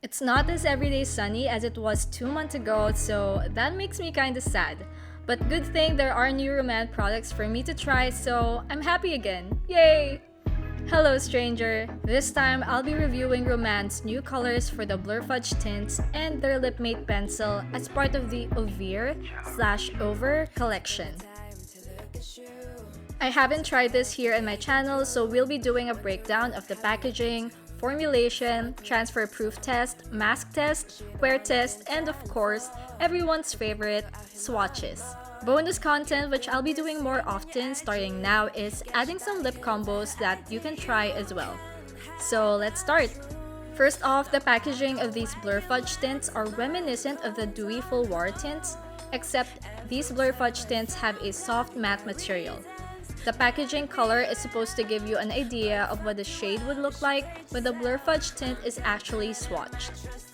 It's not as everyday sunny as it was 2 months ago, so that makes me kinda sad. But good thing there are new Rom&nd products for me to try, so I'm happy again. Yay! Hello stranger! This time I'll be reviewing Rom&nd's new colors for the Blur Fudge Tints and their Lip Mate pencil as part of the Oveeer/Over collection. I haven't tried this here in my channel, so we'll be doing a breakdown of the packaging, formulation, transfer-proof test, mask test, wear test, and of course, everyone's favorite, swatches. Bonus content which I'll be doing more often starting now is adding some lip combos that you can try as well. So let's start! First off, the packaging of these Blur Fudge tints are reminiscent of the dewy full war tints, except these Blur Fudge tints have a soft matte material. The packaging color is supposed to give you an idea of what the shade would look like, but the Blur Fudge tint is actually swatched.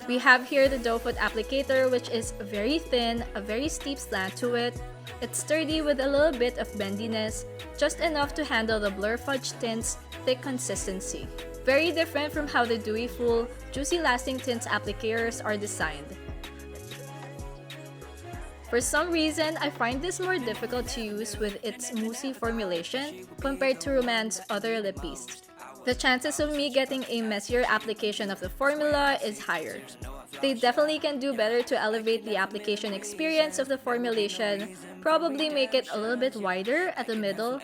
We have here the Doefoot applicator, which is very thin, a very steep slant to it. It's sturdy with a little bit of bendiness, just enough to handle the Blur Fudge tint's thick consistency. Very different from how the dewy full, juicy lasting tints applicators are designed. For some reason, I find this more difficult to use with its moussey formulation compared to Rom&nd's other lippies. The chances of me getting a messier application of the formula is higher. They definitely can do better to elevate the application experience of the formulation, probably make it a little bit wider at the middle.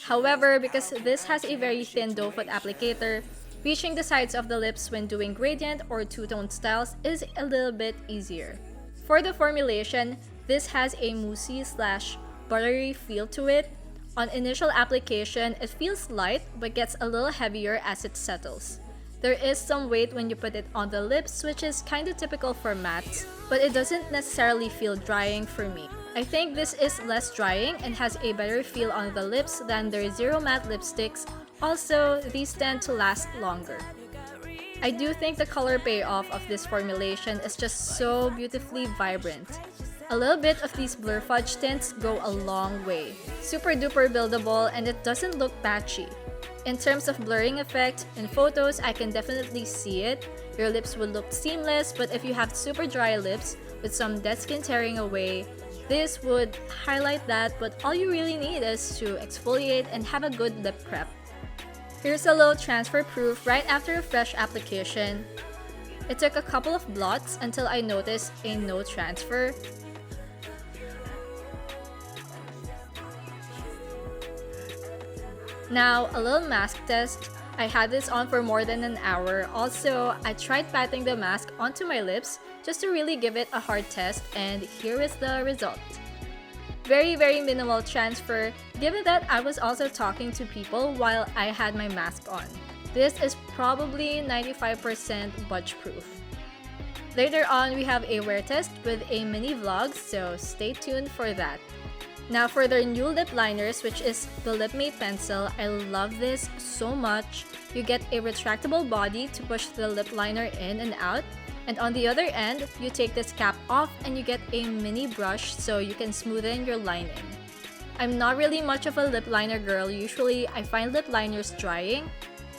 However, because this has a very thin Doefoot applicator, reaching the sides of the lips when doing gradient or two-tone styles is a little bit easier. For the formulation, this has a moussey/buttery feel to it. On initial application, it feels light but gets a little heavier as it settles. There is some weight when you put it on the lips, which is kinda typical for mattes, but it doesn't necessarily feel drying for me. I think this is less drying and has a better feel on the lips than their Zero Matte lipsticks. Also, these tend to last longer. I do think the color payoff of this formulation is just so beautifully vibrant. A little bit of these Blur Fudge tints go a long way. Super duper buildable and it doesn't look patchy. In terms of blurring effect, in photos I can definitely see it. Your lips would look seamless, but if you have super dry lips with some dead skin tearing away, this would highlight that, but all you really need is to exfoliate and have a good lip prep. Here's a little transfer proof right after a fresh application. It took a couple of blots until I noticed a no transfer. Now, a little mask test. I had this on for more than an hour. Also, I tried patting the mask onto my lips just to really give it a hard test, and here is the result. Very minimal transfer, given that I was also talking to people while I had my mask on. This is probably 95% budge proof. Later on, we have a wear test with a mini vlog, so stay tuned for that. Now for their new lip liners, which is the Lip Mate pencil, I love this so much. You get a retractable body to push the lip liner in and out. And on the other end, you take this cap off and you get a mini brush so you can smoothen your lining. I'm not really much of a lip liner girl. Usually, I find lip liners drying,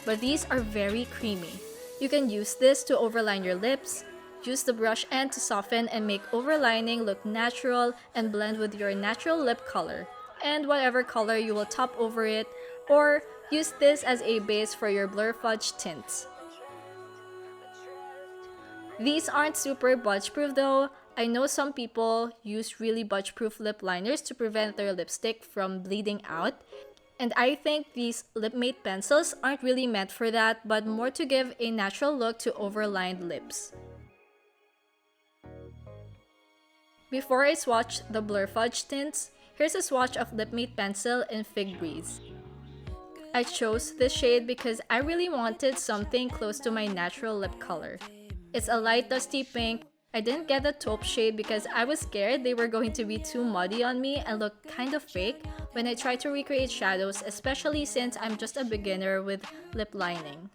but these are very creamy. You can use this to overline your lips, use the brush end to soften and make overlining look natural and blend with your natural lip color, and whatever color you will top over it, or use this as a base for your Blur Fudge tints. These aren't super budge proof though. I know some people use really budge proof lip liners to prevent their lipstick from bleeding out, and I think these Lip Mate pencils aren't really meant for that, but more to give a natural look to overlined lips. Before I swatch the Blur Fudge tints, here's a swatch of Lip Mate pencil in Fig Breeze. I chose this shade because I really wanted something close to my natural lip color. It's a light dusty pink. I didn't get the taupe shade because I was scared they were going to be too muddy on me and look kind of fake when I try to recreate shadows, especially since I'm just a beginner with lip lining.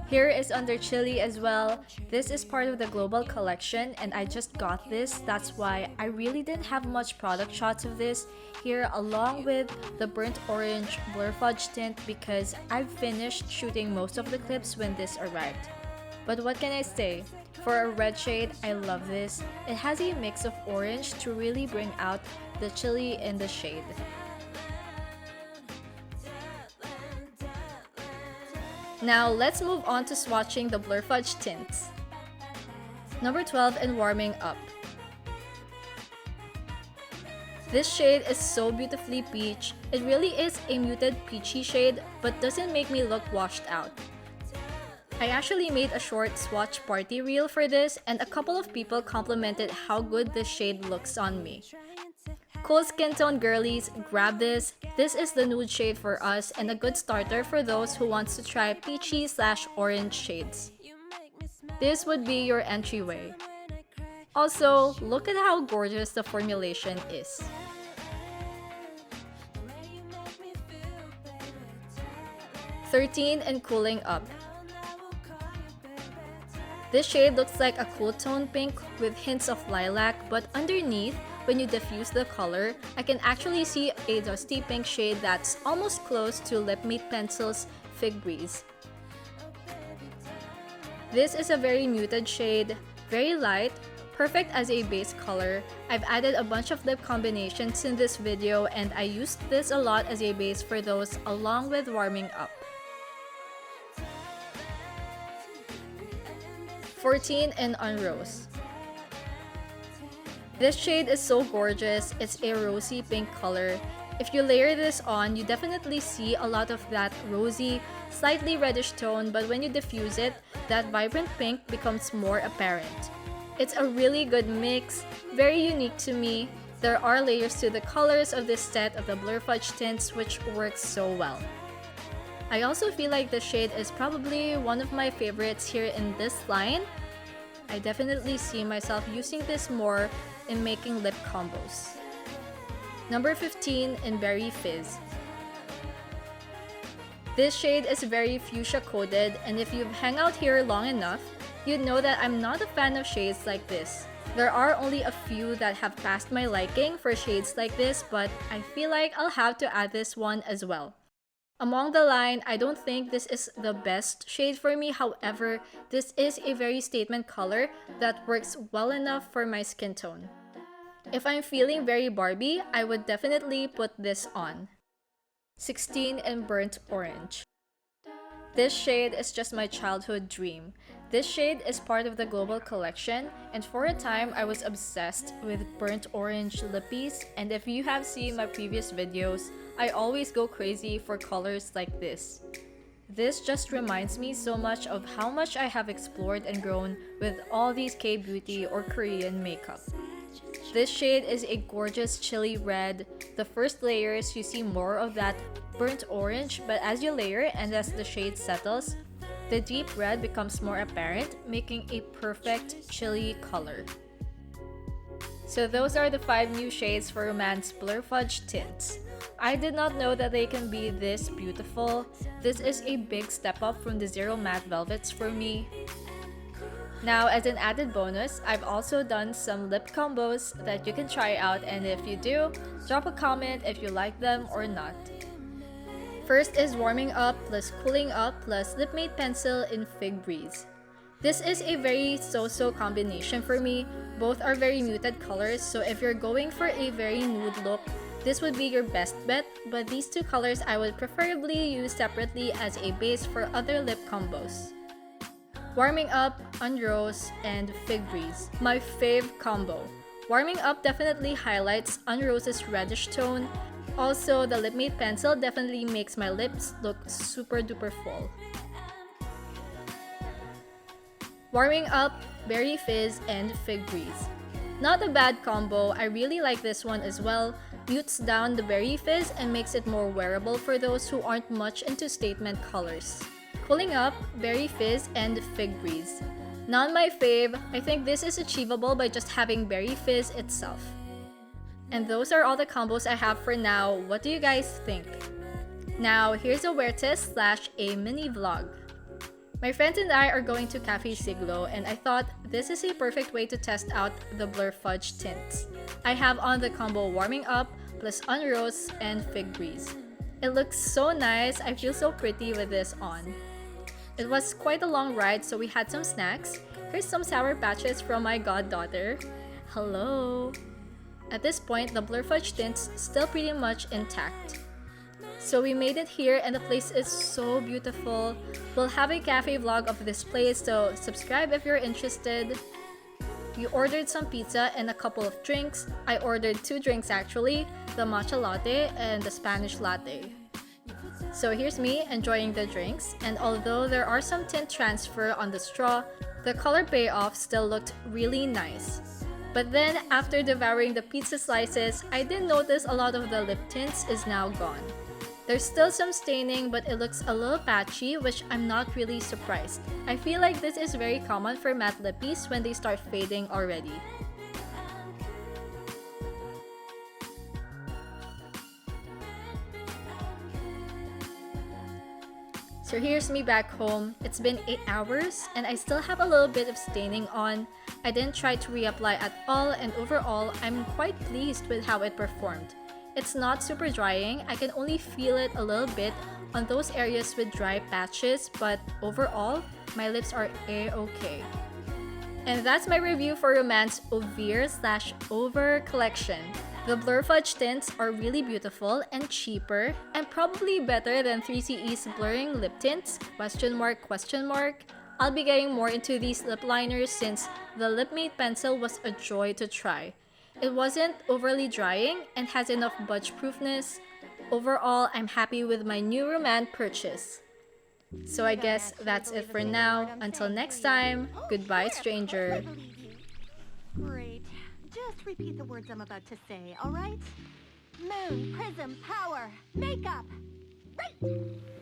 Here is under chili as well. This is part of the global collection and I just got this. That's why I really didn't have much product shots of this here, along with the burnt orange blur fudge tint, because I've finished shooting most of the clips when this arrived. But what can I say? For a red shade, I love this. It has a mix of orange to really bring out the chili in the shade. Now let's move on to swatching the Blur Fudge tints. Number 12 and Warming Up. This shade is so beautifully peach. It really is a muted peachy shade, but doesn't make me look washed out. I actually made a short swatch party reel for this, and a couple of people complimented how good this shade looks on me. Cool skin tone girlies, grab this. This is the nude shade for us and a good starter for those who wants to try peachy/orange shades. This would be your entryway. Also, look at how gorgeous the formulation is. "13 and Cooling Up. This shade looks like a cool tone pink with hints of lilac, but underneath, when you diffuse the color, I can actually see a dusty pink shade that's almost close to Lip Meet Pencil's Fig Breeze. This is a very muted shade, very light, perfect as a base color. I've added a bunch of lip combinations in this video and I used this a lot as a base for those along with Warming Up. 14 in Unrose. This shade is so gorgeous. It's a rosy pink color. If you layer this on, you definitely see a lot of that rosy, slightly reddish tone, but when you diffuse it, that vibrant pink becomes more apparent. It's a really good mix, very unique to me. There are layers to the colors of this set of the Blur Fudge tints, which works so well. I also feel like the shade is probably one of my favorites here in this line. I definitely see myself using this more in making lip combos. Number 15 in Berry Fizz. This shade is very fuchsia coded, and if you've hung out here long enough, you'd know that I'm not a fan of shades like this. There are only a few that have passed my liking for shades like this, but I feel like I'll have to add this one as well. Among the line, I don't think this is the best shade for me. However, this is a very statement color that works well enough for my skin tone. If I'm feeling very Barbie, I would definitely put this on. 16 in Burnt Orange. This shade is just my childhood dream. This shade is part of the global collection, and for a time I was obsessed with burnt orange lippies, and if you have seen my previous videos, I always go crazy for colors like this. This just reminds me so much of how much I have explored and grown with all these K-beauty or Korean makeup. This shade is a gorgeous chili red. The first layers you see more of that burnt orange, but as you layer and as the shade settles, the deep red becomes more apparent, making a perfect chili color. So those are the 5 new shades for Rom&nd's Blur Fudge tints. I did not know that they can be this beautiful. This is a big step up from the Zero Matte Velvets for me. Now, as an added bonus, I've also done some lip combos that you can try out, and if you do, drop a comment if you like them or not. First is Warming Up plus Cooling Up plus Lip Meet Pencil in Fig Breeze. This is a very so-so combination for me. Both are very muted colors, so if you're going for a very nude look, this would be your best bet, but these two colors I would preferably use separately as a base for other lip combos. Warming Up, Unrose, and Fig Breeze. My fave combo. Warming Up definitely highlights Unrose's reddish tone. Also, the Lip Meet Pencil definitely makes my lips look super duper full. Warming Up, Berry Fizz, and Fig Breeze. Not a bad combo, I really like this one as well. Mutes down the Berry Fizz and makes it more wearable for those who aren't much into statement colors. Cooling Up, Berry Fizz, and Fig Breeze. Not my fave, I think this is achievable by just having Berry Fizz itself. And those are all the combos I have for now. What do you guys think? Now, here's a wear test / a mini vlog. My friends and I are going to Cafe Siglo, and I thought this is a perfect way to test out the Blur Fudge Tints. I have on the combo Warming Up plus Unrose and Fig Breeze. It looks so nice. I feel so pretty with this on. It was quite a long ride, so we had some snacks. Here's some Sour Patches from my goddaughter. Hello! At this point, the Blur Fudge Tint's still pretty much intact. So we made it here and the place is so beautiful. We'll have a cafe vlog of this place, so subscribe if you're interested. We ordered some pizza and a couple of drinks. I ordered 2 drinks actually, the matcha latte and the Spanish latte. So here's me enjoying the drinks, and although there are some tint transfer on the straw, the color payoff still looked really nice. But then after devouring the pizza slices, I did notice a lot of the lip tints is now gone. There's still some staining, but it looks a little patchy, which I'm not really surprised. I feel like this is very common for matte lippies when they start fading already. So here's me back home. It's been 8 hours and I still have a little bit of staining on. I didn't try to reapply at all, and overall, I'm quite pleased with how it performed. It's not super drying. I can only feel it a little bit on those areas with dry patches, but overall, my lips are a-okay. And that's my review for Rom&nd's Oveeer/Over collection. The Blur Fudge tints are really beautiful and cheaper, and probably better than 3CE's blurring lip tints, ? I'll be getting more into these lip liners since the Lip Mate pencil was a joy to try. It wasn't overly drying and has enough budge proofness. Overall, I'm happy with my new Rom&nd purchase. So I guess that's it for now. Until next time, goodbye stranger. Great. Just repeat the words I'm about to say, alright? Moon, prism, power, makeup. Right!